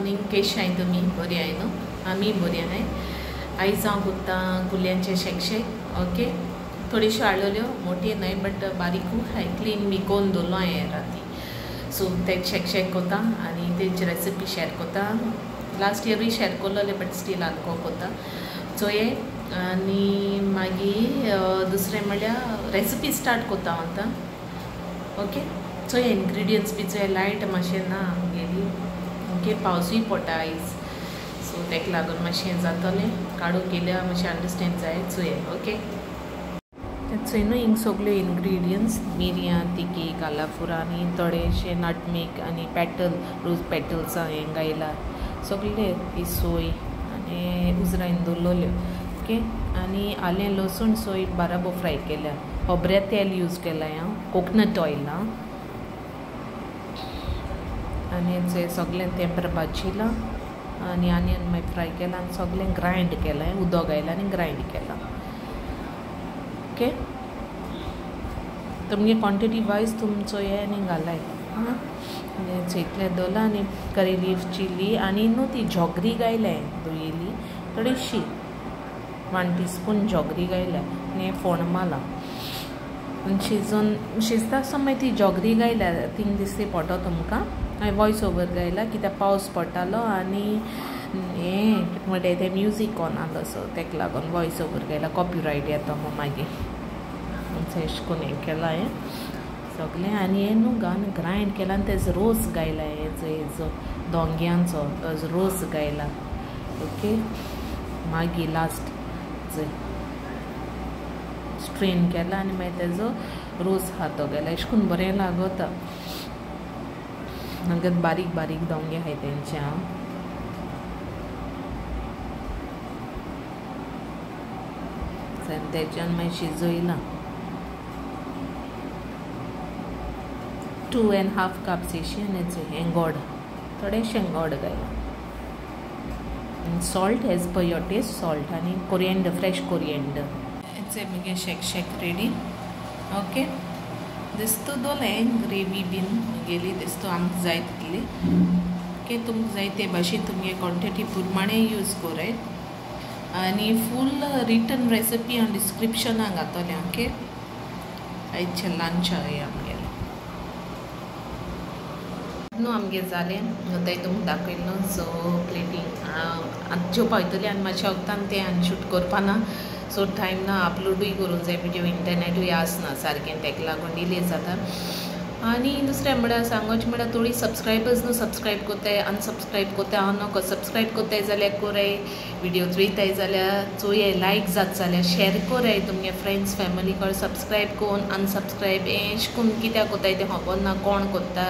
Morning कशी आहे तुम्ही? बरी आहे न्हू? आम्ही बरी आहे. आयज हांव कोत्ता कुल्ल्यांचे शेकशेक. ओके, थोड्योश्यो हाडलेल्यो, मोठी न्हय बट बारीकूच हाय क्लीन बी कोन्न दवरलो हांवें राती. सो ते शेकशेक कोत्ता आनी तेची रेसिपी शेअर कोत्ता. लास्ट इयरूय शेअर कोल्लोले बट स्टील आल्को कोत्ता चोये. आनी मागीर दुसरें म्हणल्यार रेसिपी स्टार्ट कोत्ता हांव आतां. ओके, सो हे इन्ग्रेडियंट्स बी चोय लायट मातशें ना आमगेली. ओके, पावसूय पडटा आयज, सो तेका लागून मातशें जातलें काडून गेल्यार मातशें अंडरस्टँड जाय चोय. ओके, चोय न्हू हिंग सगल्यो इन्ग्रेडियंट्स मिरयां, तिकी, कालाफुरा आनी थोडेशे नटमेग आनी पेटल, रोज पेटल्स हें घायला सगळे. ती सोय आनी उजरायन दवरलेल्यो. ओके, आनी आलें लसूण सोय बाराबो फ्राय केल्या. खोबऱ्या तेल यूज केलां हांव, कोकोनट ऑयल ना. आनी हें सगळें तेंपर भाजिलां आनी आनियन मागीर फ्राय केलां आनी सगळें ग्रायंड केलें. उदक घायलां आनी ग्रायंड केलां. ओके, तुमगे क्वॉन्टिटी वायज तुमचो हें आनी घालाय. इतलें दवरलां आनी करी लीफ चिली आनी न्हू ती जोगरी घायलें धुयेली थोडीशी 1 टीस्पून जोगरी घायल्या आनी फोण मारलां आनी शिजता आसतना मागीर ती जोगरी घायल्या. थिंग दिसली पडटो तुमकां. हांवें वॉयस ओवर घायला कित्याक पावस पडटालो आनी हें म्हणटा तें म्युजीक ऑन आसलो, सो तेका लागून वॉयस ओवर घायला. कॉपीरायट येता मागीर अशें करून हें केलां हें सगळें. आनी हें न्हू घालून ग्रायंड केलां आनी तेजो रोस घायला. हेजो दोंग्यांचो रोस घायला. ओके, मागीर लास्ट स्ट्रेन केला आनी मागीर तेजो रोस हातो घायला. अशें करून बरें लागता. नगद बारीक बारीक दोंगे आहाय तेंचे हांव. तेच्यान मागीर शिजयलां. 2.5 कप्स अशी हें गोड, थोडेशें गोड घायलां. Salt as per your taste, salt आनी कोरिएंडर, फ्रेश कोरिएंडर. हेचे मगे शेक रेडी. ओके, दिसतो दोलें ग्रेवी बीन गेली दिसतो आमकां जाय तितली. ओके, तुमकां जाय ते भाशेन तुमगे क्वॉन्टिटी प्रमाणे यूज कोराय. आनी फूल रिटन रेसिपी हांव डिस्क्रिप्शनाक घातलें. ओके, आयचे लंच हें आमगेलें न्हू आमगे जालें. थंय तुमकां दाखयलो. सो प्लेटींग आतां जेवपा वयतली आनी मातशें वक्तान तें आनी शूट करपा ना. सो टायम ना, अपलोडूय करूंक जाय व्हिडिओ, इंटरनेटूय आसना सारकें, तेका लागून डिले जाता. आनी दुसरें म्हणल्यार सांगोचें म्हणल्यार थोडी सबस्क्रायबर्स न्हू सबस्क्रायब कोत्ताय, अनसबस्क्रायब कोत्ताय हांव नोको. सबस्क्रायब कोत्ताय जाल्यार कोराय, व्हिडिओ चोयताय जाल्यार चोयाय, लायक जाता जाल्यार शेअर कोराय तुमगे फ्रेंड्स फॅमिली कडेन. सबस्क्रायब कोन्न अनसबस्क्रायब हें अशें करून कित्याक कोत्ताय तें खबर ना. कोण कोत्ता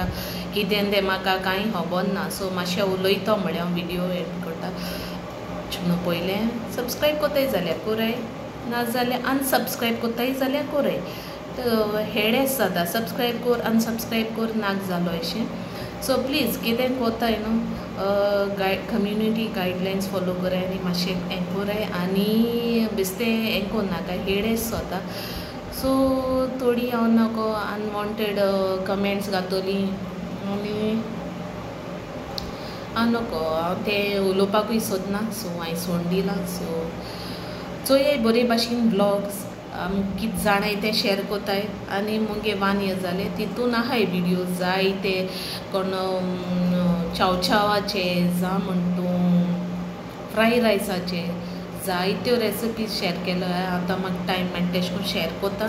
कितें तें म्हाका कांय खबर ना. सो मातशें उलयता म्हळ्यार हांव व्हिडिओ एड करता म्हणून पयलें सबस्क्रायब कोत्ताय जाल्यार कोराय, नाजाल्यार अनसबस्क्रायब कोत्ताय जाल्यार कोराय. हेडेस जाता, सबस्क्रायब कोर अनसबस्क्रायब कोर नाक जालो अशें. सो प्लीज कितें कोत्ताय न्हू कम्युनिटी गायडलायन्स फॉलो कराय आनी मातशें हें कोराय आनी बेश्टें हें कोन्नाका, हेडेस जाता. सो थोडी हांव नको अनवॉन्टेड कमेंट्स घातली आनी हांव नको, हांव तें उलोवपाकूय सोदना. सो हांवें सोडून दिलां. सो चोय बरे भाशेन ब्लॉग्स कितें जाणाय तें शेअर कोत्ताय. आनी मुगे 1 year जालें, तितून आहाय व्हिडिओ जाय ते कोण चावचावाचे जा म्हण तूं फ्राय रायसाचे जायत्यो रेसिपीज शेअर केल्यो. आतां म्हाका टायम मेळटा तेश कोन्न शेअर कोत्ता,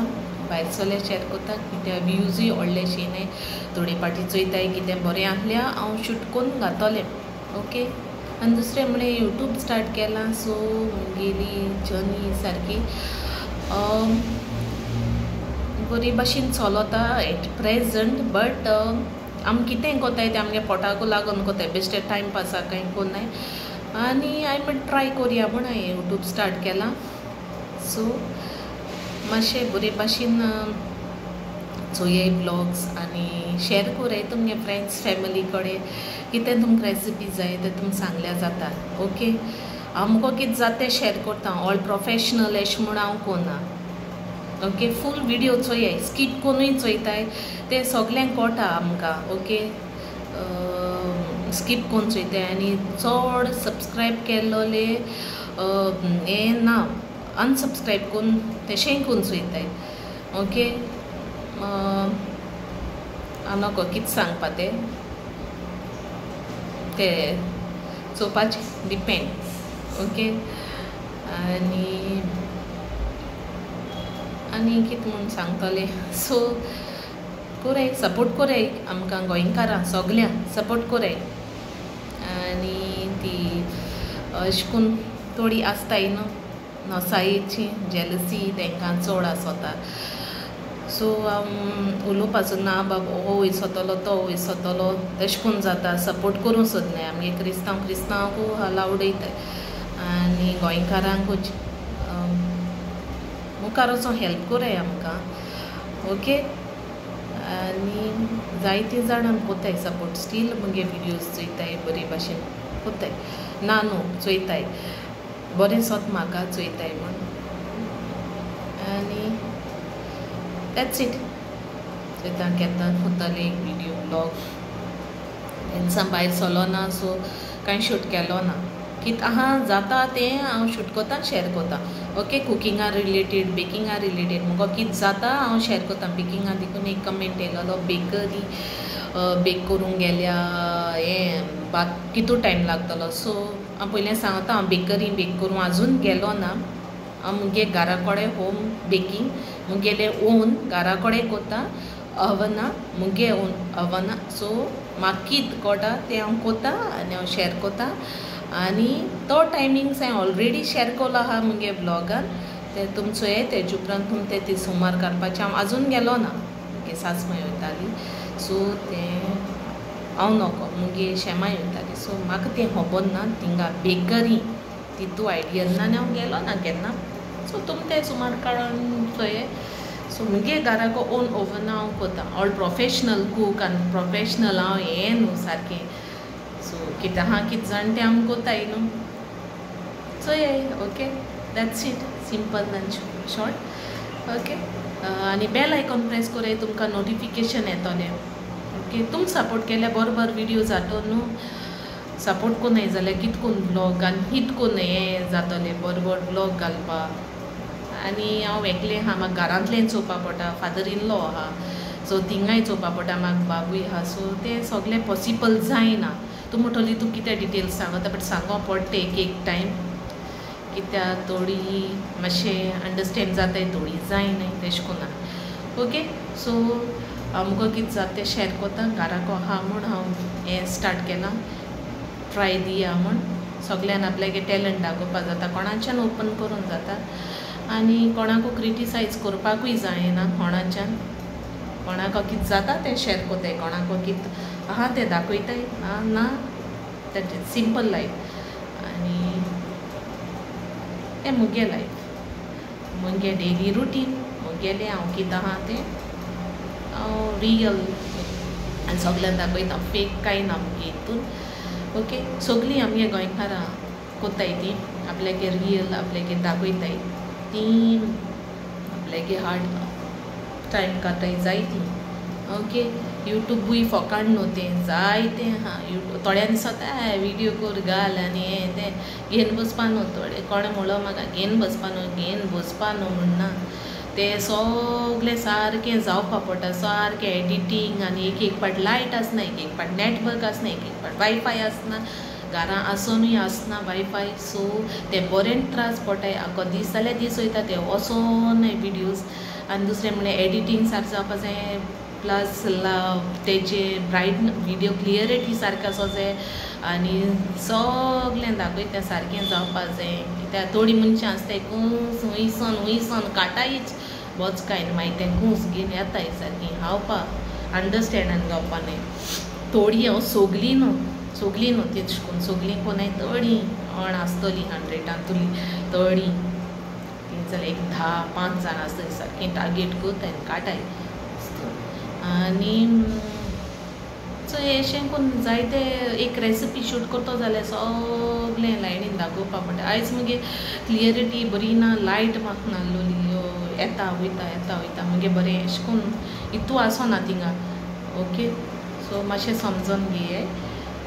भायर सोल्या शेअर कोत्ता. कित्याक व्ह्यूजूय व्हडलेशे न्हय, थोडी पाटी चोयताय कितें बरें आहल्यार हांव शूट करून घातलें. ओके, आनी दुसरें म्हणल्यार यूट्यूब स्टार्ट केलां. सो मुगेली जर्नी सारकी बरी भाशेन चलता एट प्रेजंट. बट आमी कितें कोत्ताय तें आमगे पोटाकू लागून कोत्ताय, बेश्टे टायमपासाक कांय कोन्नाय. आनी हांवें म्हणलें ट्राय कोरया म्हूण हांवें यूट्यूब स्टार्ट केलां. सो मातशें बरे भाशेन चोयाय ब्लॉग्स आनी शेअर कोराय तुमगे फ्रेंड्स फॅमिली कडेन. कितें तुमकां रेसिपी जाय तें तुमकां सांगल्यार जाता. ओके, आमको कितें जाता तें शेअर करता. ऑल प्रोफेशनल अशें म्हूण हांव कोन्ना. ओके, फूल व्हिडिओ चोयाय, स्कीप कोन्नूय चोयताय तें सगळें कोटा आमकां. ओके, स्कीप करून चोयताय आनी चड सबस्क्रायब केल्लोले हें ना अनसबस्क्रायब करून तेशेंय करून चोयताय. ओके हांव नोको कितें सांगपा तें चोवपाचें डिपेंड. ओके आनी कितें म्हूण सांगतलें. सो कोराय सपोर्ट कोराय आमकां गोंयकारां सगल्यांक सपोर्ट कोराय. आनी ती अशें करून थोडी आसताय न्हू नोसायेची जेलसी तांकां चड आसोता. सो हांव उलोवपाचो ना बाबा हो वयसतलो तो वयसतलो तशें करून जाता. सपोर्ट करूं सोदनाय आमगे क्रिस्तांवकू हाला उडयताय आनी गोंयकारांकूच मुखार वचोन हेल्प कोराय आमकां. ओके आनी जायते जाणां कोत्ताय सपोर्ट स्टील मुगे विडियोज चोयताय बरे भाशेन कोत्ताय ना न्हू चोयताय बरें सोत म्हाका चोयताय म्हूण. आनी दॅट्स इट. चोयता केन्ना कोत्तालें एक विडियो ब्लॉग केन्ना भायर सोलो ना सो कांय शूट केलो ना. कितें आहा जाता तें हांव शूट कोत्ता शेअर कोत्ता. ओके कुकिंगा रिलेटेड बेकिंगा रिलेटेड मुगो कितें जाता हांव शेअर कोत्ता. बेकिंगा देखून एक कमेंट येयलोलो बेकरी बेक करूंक गेल्या हें कितू टायम लागतलो. सो हांव पयलें सांगता हांव बेकरी बेक करूं आजून गेलो ना. हांव मुगे घरा कोडे होम बेकींग मुगेलें ओन घरा कोडे कोत्ता अवना मुगे ओन अवना. सो म्हाका कितें कोटा तें हांव कोत्ता आनी हांव शेअर कोत्ता. आनी तो टायमिंग्स हांवें ऑलरेडी शेअर केलो आहा मुगे ब्लॉगान ते तुमी चोय तेजे उपरांत तुमी ते सुमार काडपाचें हांव आजून गेलो ना. मुगे सासमाय वयताली सो तें हांव नोको मुगे शेमाय वयताली. सो म्हाका तें खबर ना थिंगा बेकरी तितू आयडिया ना आनी हांव गेलो ना केन्ना. सो तुमी ते सुमार काडून चोये. सो मुगे घराको ओन ओवन हांव कोत्ता. ऑल प्रोफेशनल कूक आनी प्रोफेशनल हांव हें न्हू सारकें. सो कितें आहा कितें जाण तें आमी कोत्ताय न्हू. सो ये okay that's it simple end short. Okay आनी बेल आयकॉन प्रेस कोराय तुमकां नोटिफिकेशन येतोलें. ओके तुमी सपोर्ट केल्यार बरोबर विडियो जातो न्हू. सपोर्ट कोन्नाय जाल्यार कितें कोन्न ब्लॉग आनी हिट कोन्न हें जातलें बरोबर ब्लॉग घालपाक. आनी हांव एकलें आहा म्हाका घरांतलें चोवपा पडटा. फादर इन लॉ आहा सो थिंगाय चोवपा पडटा. म्हाका बाबूय आहा सो तें सगलें पॉसिबल जायना. तूं म्हणटली तूं कितें डिटेल्स सांगता बट सांगो पडटा एक टायम कित्याक थोडी मातशें अंडरस्टँड जाताय थोडी जायनाय तेशें कोन्ना. ओके सो हांव मुगो कितें जाता तें शेअर कोत्ता. घराको आहा म्हूण हांव हें स्टार्ट केलां ट्राय दिया म्हूण. सगल्यान आपल्यागे टॅलंट दाखोवपा जाता. कोणाच्यान ओपन करूंक जाता आनी कोणाकू क्रिटिसायज करपाकूय जायना. कोणाको कितें जाता तें शेअर कोत्ताय. कोणाको कितें आहा तें दाखयताय ना दॅट इज सिंपल लायफ. आनी तें मुगे लायफ मुगे डेली रुटीन मुगेलें हांव कितें आहा तें हांव रियल आनी सगल्यांक दाखयता. फेक कांय ना मुगे हितून. ओके सगलीं आमगे गोंयकारां कोत्ताय तीं आपल्यागे रियल आपल्यागे दाखयताय. तीं आपल्यागे हार्ड टायम काडटाय जायतीं. ओके यूट्यूबूय फकाण न्हू तें जायतें आहा. थोड्यांनी दिसता विडियो कोर घाल आनी हें तें घेवन बसपा न्हू. थोडे कोणें म्हणलो म्हाका घेवन बसपा न्हू म्हणना. तें सगलें सारकें जावपा पडटा. सारकें एडिटींग आनी एक पाट लायट आसना एक पाट नेटवर्क आसना एक पाट वायफाय आसना. घरां आसोनूय आसना वायफाय. सो तें बरें त्रास पडटाय. आख्खो दीस जाल्यार दीस वयता ते वोसोन विडियोज. आनी दुसरें म्हणल्यार एडिटींग सारकें जावपा जाय प्लस तेजे ब्रायट विडियो क्लियरिटी सारकें आसो जाय आनी सगलें दाखयता सारकें जावपा जाय. कित्याक थोडीं मनशां आसताय कूस हुंयसून काटायच बोचकाय मागीर तें कूस घेवन येताय सारकीं हावपा अंडरस्टँड जावपा न्हय. थोडीं हांव सगलीं न्हू तेश कोन्न सगलीं कोनाय थोडीं ऑण आसतलीं 100 थोडीं तीं जाल्यार एक 10-5 जाणां आसतलीं सारकीं टार्गेट कोत्ताय आनी काटाय. आनी सो अशें करून जायते एक रेसिपी शूट करता जाल्यार सगलें लायनीन दाखोवपा पडटा. आयज मुगे क्लियरिटी बरी ना लायट म्हाका नासलोली येता वयता मुगे बरें अशें करून हितू आसोना थिंगा. ओके सो मातशें समजून घेयाय.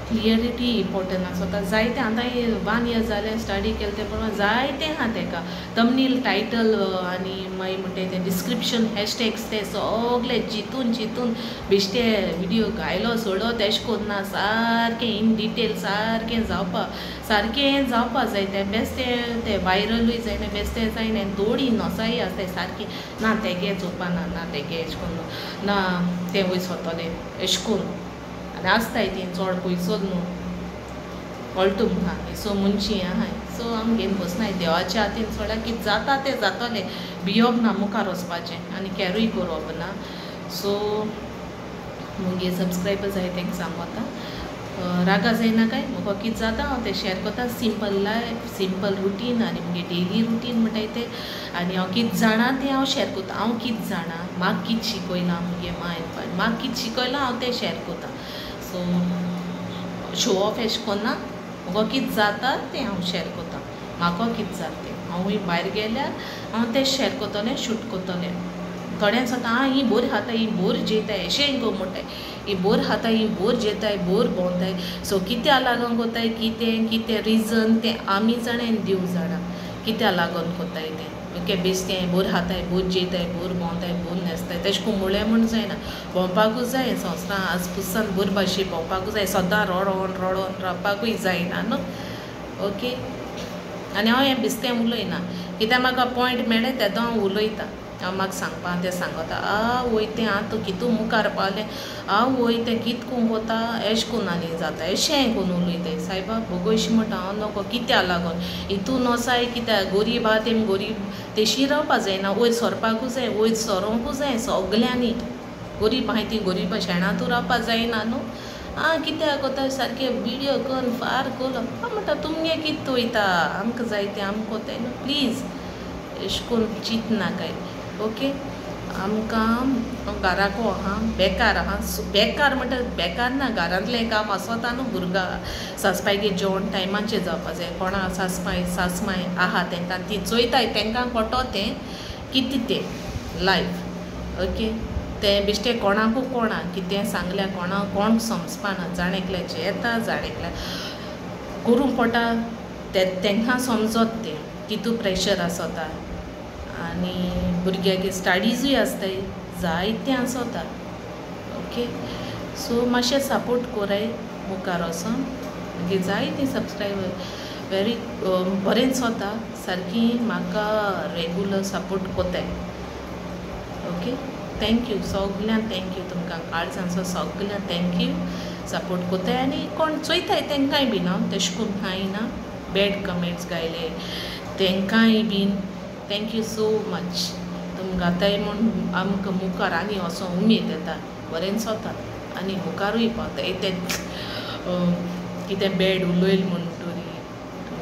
क्लियरिटी इम्पोर्टंट आसता. जायते आतां 1 year जालें स्टडी केलें तें पूण जायतें आहा तेका थंबनेल टायटल आनी मागीर म्हणटा तें डिस्क्रिप्शन हॅशटॅग्स ते सगळे चिंतून बेश्टे विडियो घायलो सोडो तेशें कोन्न ना. सारकें इन डिटेल सारकें जावपा जाय तें बेश्टें तें वायरलूय जायना बेश्टें जायना आनी थोडी नोसाय आसताय सारकी ना तेगे चोवपाना ना तेगे एशें कोन्न ना तें वयर सोतोलें एशें कोन्न आनी आसताय तीं चोड पयसो न्हू कळटा आहा सो मुनशी आहाय. सो आमगेन बसनाय देवाच्या हातीन सोडा कितें जाता तें जातोलें भियोप ना मुखार वचपाचें आनी कॅरूय कोरोप ना. सो मुगे सब्सक्रायबर्स आहाय तेंकां सांगोता रागा जायना काय म्हाका कितें जाता हांव तें शेअर कोता सिंपल लायफ सिंपल रुटीन आनी मुगे डेली रुटीन म्हणटाय तें आनी हांव कितें जाणा तें हांव शेअर कोता. हांव कितें जाणा म्हाका कितें शिकयलां मुगे माय पाय म्हाका कितें शिकयलां हांव तें शेअर कोता. सो शो ऑफ एशें कोन्ना म्हाका कितें जाता तें हांव शेअर कोता. म्हाका कितें जाता तें हांवूय भायर गेल्यार हांव तें शेअर कोतलें शूट कोतलें. थोड्यांच आतां ही बोर खाताय ही बोर जेताय अशें गो म्हणटाय ही बोर खाताय ही बोर जेताय बोर भोंवताय. सो कित्या लागून कोताय कितें रिजन तें आमी जाणाय आनी देव जाणा कित्या लागून कोताय तें. ओके बेश्टें बोर खाताय बोर जेताय बोर भोंवताय बोर न्हेसताय तेशें करून म्हळ्ळें म्हूण जायना. भोंवपाकूच जाय संवसारान आज पुसान बोर भाशेन भोंवपाकूच जाय सदां रडोन रावपाकूय जायना न्हू. ओके आनी हांव हें बेश्टें उलयना कित्याक म्हाका पॉयंट मेळ्ळें तेदो हांव उलयतां. हांव म्हाका सांगपा तें सांगता वयतें आं तूं कितू मुखार पावलें वयतें कित करून कोता एशें कोन्न आनी जाता एशें करून उलयताय. सायबा भोगोयशी म्हणटा हांव नोको कित्या लागोन हितून वोसाय कित्याक गरीब आहा तेम गरीब तेशी रावपा जायना वयर सरपाकूच जाय वयर सरोंकूच जाय सगल्यांनी. गरीब आहाय ती गरीब शेणातू रावपा जायना न्हू. कित्याक कोता सारकें विडियो करून फार कोलो म्हणटा तुमगे कितें वयता आमकां जाय तें आमकां कोताय न्हू. प्लीज एशें करून चिंत नाकाय. ओके आमकां घराको आहा बेकार आहा बेकार म्हणटा बेकार ना घरांतलें काम आसोता न्हू. भुरगां सासपायगे जेवण टायमाचेर जावपा जाय कोणा सासमाय आहा तेंकां ती चोयताय तेंकां कोटो तें कितें तें लायफ. ओके तें बेश्टें कोणाकू कोणा कितें सांगल्यार कोण समजपाना जाणेकल्याचें येता जाणेकल्या करूंक पडटा तेंकां समजोत तें कितू प्रेशर आसोता. आनी भुरग्यागे स्टडीजूय आसताय जायतें आसोता. ओके सो मातशें सपोर्ट कोराय मुखार वोसोन मागीर जायतीं सब्सक्रायबर वेरी बरें चोता सारकीं म्हाका रेगुलर सपोर्ट कोताय. ओके थँक्यू सगल्यांक थँक्यू तुमकां काळजांचो सगल्यांक थँक्यू सपोर्ट कोताय. आनी कोण चोयताय तेंकांय बीन हांव तेशें करून कांय ना बॅड कमेंट्स गायले तेंकांय बीन थँक्यू सो मच. तुमकां आतांय म्हूण आमकां मुखार आनी वोसो उमेद येता बरें चोता आनी मुखारूय पावता. तें कितें बॅड उलयलें म्हूण तरी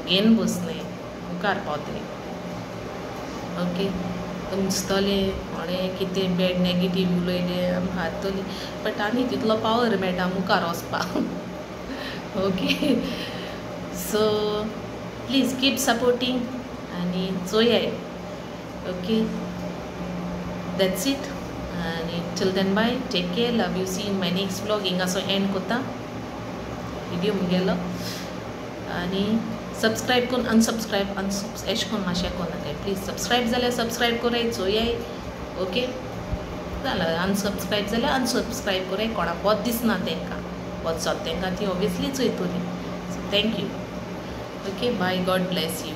घेन बसनाय मुखार पावतलें. ओके दिसतलें कोणें कितें बॅड नॅगेटीव उलयलें आमी हारतलीं बट आनी तितलो पावर मेळटा मुखार वचपाक. Okay so please keep supporting आनी चोयाय. Okay that's it and till then bye take care love you see in my next vlog हिंगासो एंड कोता व्हिडिओ मुगेलो आनी सबस्क्रायब करून अनसबस्क्रायब एशें करून मातशें कोनाकाय प्लीज सबस्क्रायब जाल्यार सबस्क्रायब कोराय चोयाय. ओके जाल्यार अनसबस्क्रायब जाल्यार अनसबस्क्रायब कोराय कोणाक बोत दिसना तेंकां बोत सोद तेंकां ती ऑब्वियसली चोयतली. So thank you. Okay bye God bless you.